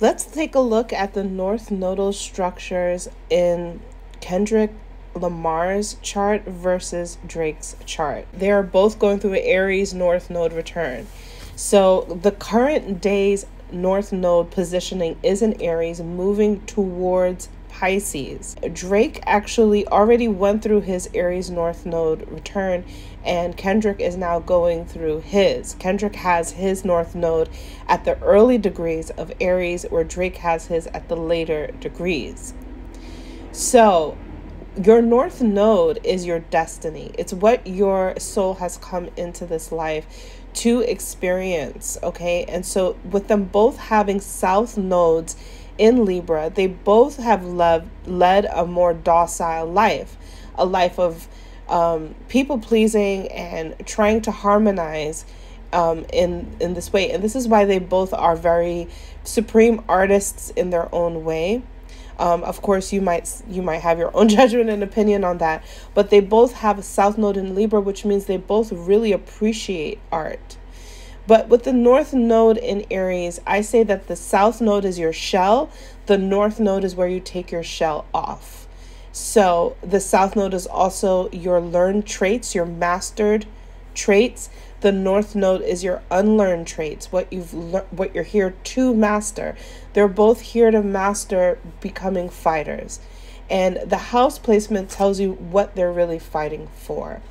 Let's take a look at the north nodal structures in Kendrick Lamar's chart versus Drake's chart. They are both going through an Aries north node return. So the current day's north node positioning is in Aries, moving towards Pisces. Drake actually already went through his Aries north node return, and Kendrick is now going through his. Kendrick has his north node at the early degrees of Aries, where Drake has his at the later degrees. So your north node is your destiny. It's what your soul has come into this life to experience, okay? And so with them both having south nodes in Libra, they both have led a more docile life, a life of people pleasing and trying to harmonize in this way. And this is why they both are very supreme artists in their own way. Of course, you might have your own judgment and opinion on that, but they both have a south node in Libra, which means they both really appreciate art. But with the north node in Aries, I say that the south node is your shell. The north node is where you take your shell off. So the south node is also your learned traits, your mastered traits. The north node is your unlearned traits, what you're here to master. They're both here to master becoming fighters. And the house placement tells you what they're really fighting for.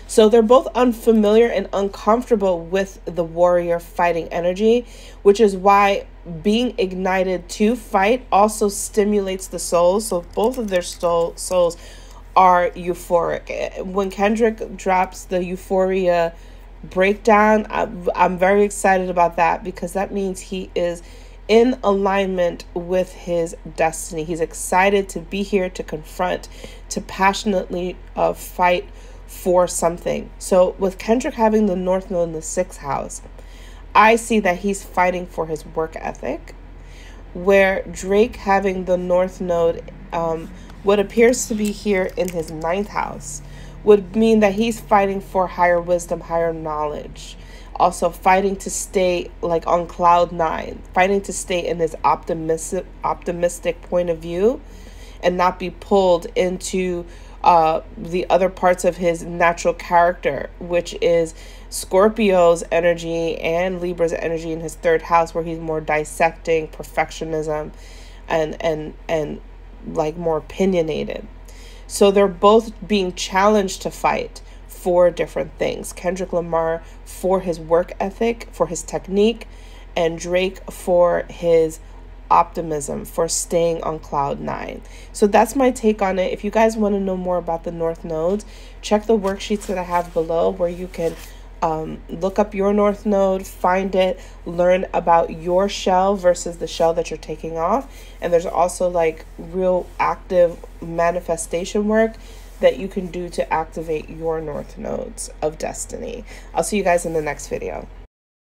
So they're both unfamiliar and uncomfortable with the warrior fighting energy, which is why being ignited to fight also stimulates the souls. So both of their souls are euphoric. When Kendrick drops the euphoria breakdown, I'm very excited about that, because that means he is in alignment with his destiny. He's excited to be here, to confront, to passionately fight for something. So with Kendrick having the north node in the 6th house, I see that he's fighting for his work ethic, where Drake having the north node, what appears to be here in his 9th house, would mean that he's fighting for higher wisdom, higher knowledge, also fighting to stay like on cloud 9, fighting to stay in his optimistic point of view and not be pulled into the other parts of his natural character, which is Scorpio's energy and Libra's energy in his 3rd house, where he's more dissecting, perfectionism, and like more opinionated. So they're both being challenged to fight for different things. Kendrick Lamar for his work ethic, for his technique, and Drake for his optimism, for staying on cloud 9. So that's my take on it. If you guys want to know more about the north nodes, check the worksheets that I have below, where you can look up your north node, find it, learn about your shell versus the shell that you're taking off. And there's also like real active manifestation work that you can do to activate your north nodes of destiny. I'll see you guys in the next video.